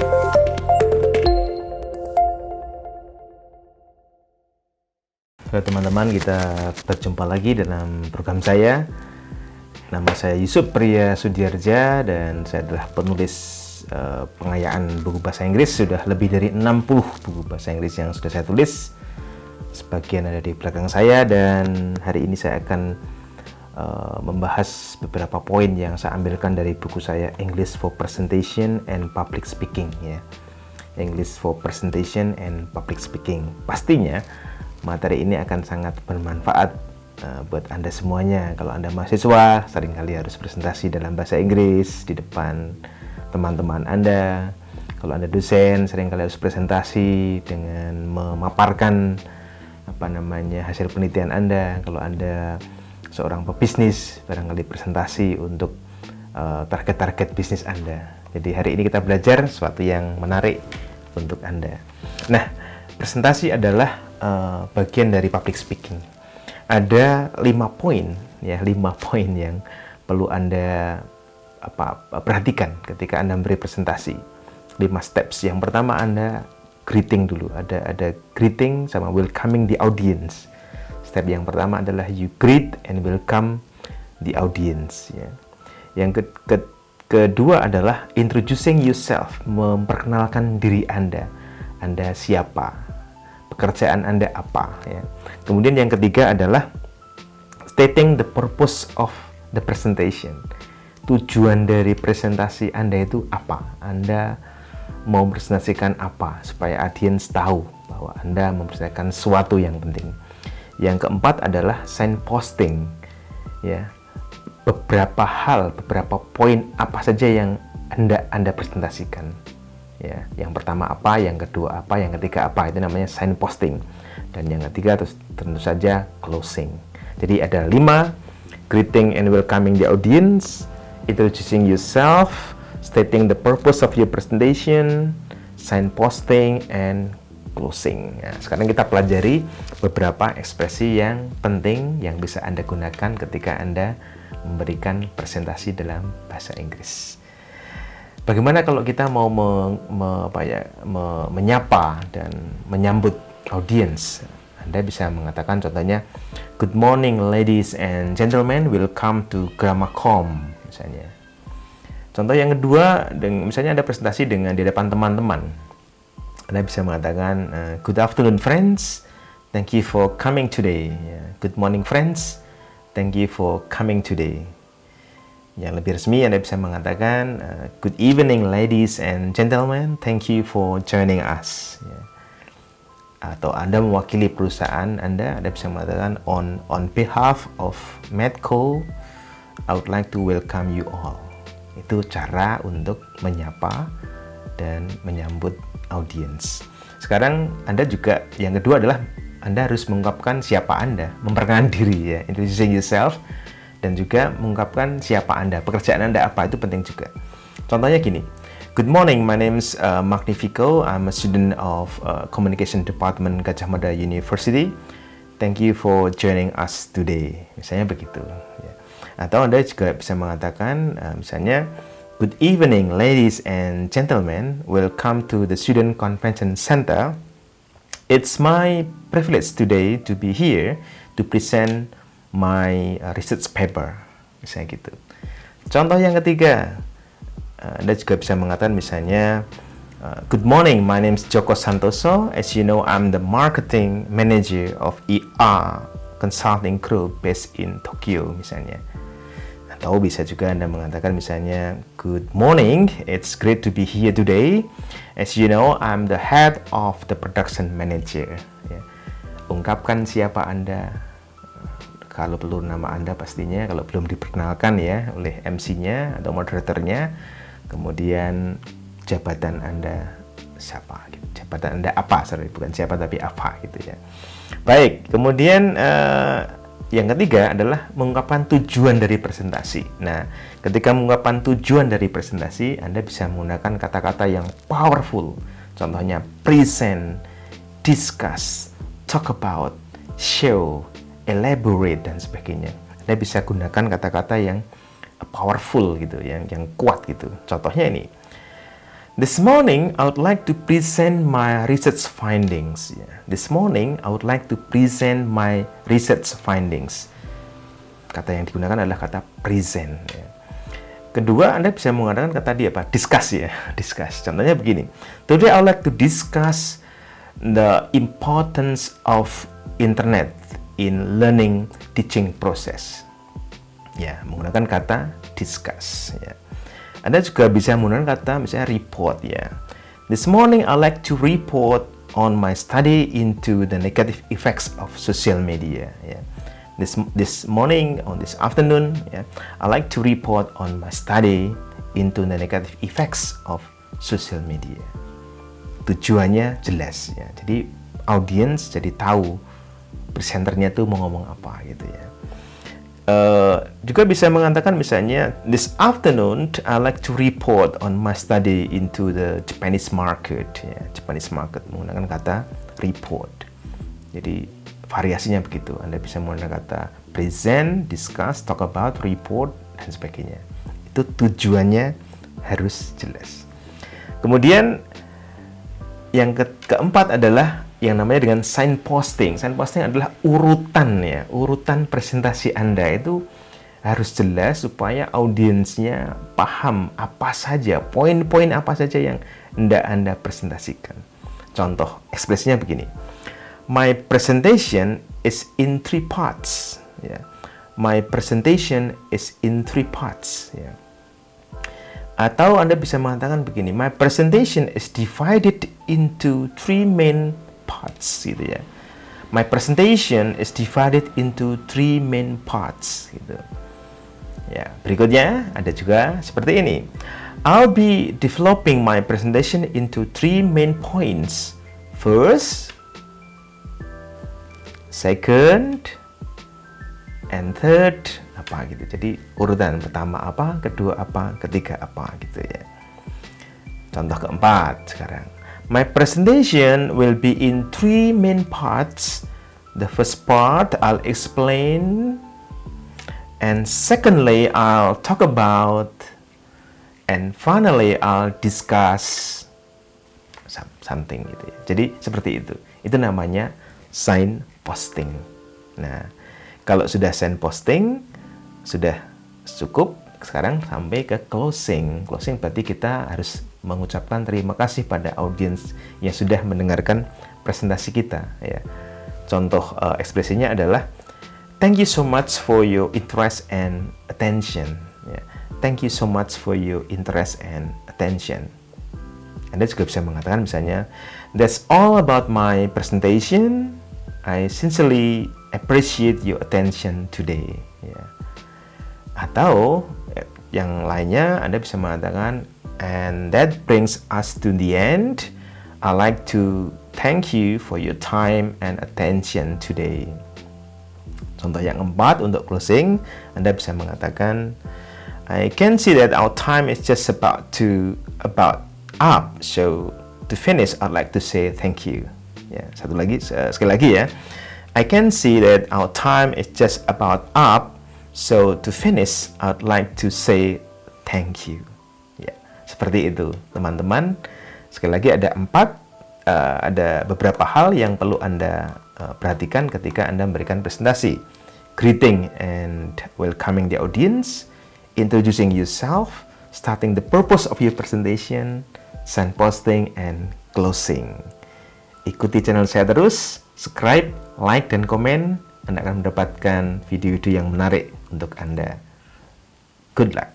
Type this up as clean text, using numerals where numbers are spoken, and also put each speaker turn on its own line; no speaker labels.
Halo teman-teman, kita berjumpa lagi dalam program saya. Nama saya Yusuf Priya Sudiarja dan saya adalah penulis pengayaan buku bahasa Inggris. Sudah lebih dari 60 buku bahasa Inggris yang sudah saya tulis. Sebagian ada di belakang saya, dan hari ini saya akan membahas beberapa poin yang saya ambilkan dari buku saya English for Presentation and Public Speaking, ya. English for Presentation and Public Speaking. Pastinya materi ini akan sangat bermanfaat buat Anda semuanya. Kalau Anda mahasiswa, seringkali harus presentasi dalam bahasa Inggris di depan teman-teman Anda. Kalau Anda dosen, seringkali harus presentasi dengan memaparkan hasil penelitian Anda. Kalau Anda seorang pebisnis, barangkali presentasi untuk target-target bisnis Anda. Jadi hari ini kita belajar sesuatu yang menarik untuk Anda. Nah, presentasi adalah bagian dari public speaking. Ada 5 poin, ya, 5 poin yang perlu Anda perhatikan ketika Anda memberi presentasi. 5 steps. Yang pertama, Anda greeting dulu. Ada greeting sama welcoming the audience. Step yang pertama adalah you greet and welcome the audience, ya. Yang kedua adalah introducing yourself, memperkenalkan diri Anda. Anda siapa? Pekerjaan Anda apa, ya. Kemudian yang ketiga adalah stating the purpose of the presentation. Tujuan dari presentasi Anda itu apa? Anda mau presentasikan apa supaya audiens tahu bahwa Anda mempresentasikan sesuatu yang penting. Yang keempat adalah signposting, ya. Beberapa poin apa saja yang Anda presentasikan. Ya, yang pertama apa, yang kedua apa, yang ketiga apa, itu namanya signposting. Dan yang ketiga tentu saja closing. Jadi ada 5: greeting and welcoming the audience, introducing yourself, stating the purpose of your presentation, signposting, and closing. Nah, sekarang kita pelajari beberapa ekspresi yang penting yang bisa Anda gunakan ketika Anda memberikan presentasi dalam bahasa Inggris. Bagaimana kalau kita mau menyapa dan menyambut audiens? Anda bisa mengatakan contohnya, good morning ladies and gentlemen, welcome to Grammacom, misalnya. Contoh yang kedua, misalnya Anda presentasi di depan teman-teman. Anda bisa mengatakan, good afternoon friends, thank you for coming today. Good morning friends, thank you for coming today. Yang lebih resmi, Anda bisa mengatakan, good evening ladies and gentlemen, thank you for joining us. Ya. Atau Anda mewakili perusahaan Anda bisa mengatakan, on behalf of Medco, I would like to welcome you all. Itu cara untuk menyapa dan menyambut audiens. Sekarang Anda juga, yang kedua adalah Anda harus mengungkapkan siapa Anda, memperkenalkan diri, ya, introducing yourself, dan juga mengungkapkan siapa Anda, pekerjaan Anda apa, itu penting juga. Contohnya gini, good morning, my name is Magnifico, I'm a student of Communication Department Gajah Mada University, thank you for joining us today, misalnya begitu, ya. Atau Anda juga bisa mengatakan, misalnya, good evening ladies and gentlemen, welcome to the Student Convention Center, it's my privilege today to be here to present my research paper, misalnya gitu. Contoh yang ketiga, Anda juga bisa mengatakan misalnya, good morning, my name is Joko Santoso, as you know I'm the marketing manager of ER Consulting Group based in Tokyo, misalnya. Atau bisa juga Anda mengatakan misalnya, good morning, it's great to be here today, as you know I'm the head of the production manager, ya. Ungkapkan siapa Anda. Kalau perlu nama Anda pastinya, kalau belum diperkenalkan ya oleh MC-nya atau moderatornya. Kemudian jabatan Anda siapa, gitu. Jabatan Anda apa, bukan siapa tapi apa, gitu ya. Baik, kemudian yang ketiga adalah mengungkapkan tujuan dari presentasi. Nah, ketika mengungkapkan tujuan dari presentasi, Anda bisa menggunakan kata-kata yang powerful. Contohnya present, discuss, talk about, show, elaborate, dan sebagainya. Anda bisa gunakan kata-kata yang powerful gitu, yang kuat gitu. Contohnya ini, This morning, I would like to present my research findings. This morning, I would like to present my research findings. Kata yang digunakan adalah kata present. Kedua, Anda bisa menggunakan kata tadi apa? Discuss ya. Discuss. Contohnya begini. Today, I would like to discuss the importance of internet in learning teaching process. Ya, menggunakan kata discuss. Ya. Anda juga bisa menggunakan kata misalnya report ya. This morning I like to report on my study into the negative effects of social media. Ya. This morning on this afternoon, ya, I like to report on my study into the negative effects of social media. Tujuannya jelas ya. Jadi audiens jadi tahu presenternya tuh mau ngomong apa gitu ya. Juga bisa mengatakan misalnya this afternoon I like to report on my study into the Japanese market ya. Japanese market menggunakan kata report. Jadi variasinya begitu. Anda bisa menggunakan kata present, discuss, talk about, report dan sebagainya. Itu tujuannya harus jelas. Kemudian yang keempat adalah yang namanya dengan signposting. Signposting adalah urutan ya, urutan presentasi Anda itu harus jelas supaya audiensnya paham apa saja, poin-poin apa saja yang Anda presentasikan. Contoh ekspresinya begini. My presentation is in 3 parts. Ya. My presentation is in 3 parts. Ya. Atau Anda bisa mengatakan begini. My presentation is divided into 3 main parts gitu ya. My presentation is divided into 3 main parts gitu. Ya, berikutnya ada juga seperti ini. I'll be developing my presentation into 3 main points. First, second, and third apa gitu. Jadi urutan pertama apa, kedua apa, ketiga apa gitu ya. Contoh keempat sekarang. My presentation will be in 3 main parts. The first part I'll explain, and secondly I'll talk about, and finally I'll discuss something gitu ya. Jadi seperti itu. Itu namanya signposting. Nah, kalau sudah signposting sudah cukup. Sekarang sampai ke closing. Closing berarti kita harus mengucapkan terima kasih pada audiens yang sudah mendengarkan presentasi kita ya. Contoh ekspresinya adalah thank you so much for your interest and attention ya. Thank you so much for your interest and attention. Anda juga bisa mengatakan misalnya that's all about my presentation. I sincerely appreciate your attention today ya. Atau yang lainnya Anda bisa mengatakan and that brings us to the end. I'd like to thank you for your time and attention today. Contoh yang keempat untuk closing, Anda bisa mengatakan I can see that our time is just about up. So to finish, I'd like to say thank you. Ya, sekali lagi ya. I can see that our time is just about up. So to finish, I'd like to say thank you. Ya, seperti itu, teman-teman. Sekali lagi ada beberapa hal yang perlu Anda perhatikan ketika Anda memberikan presentasi. Greeting and welcoming the audience, introducing yourself, starting the purpose of your presentation, signposting, and closing. Ikuti channel saya terus, subscribe, like, dan komen. Anda akan mendapatkan video-video yang menarik untuk Anda. Good luck!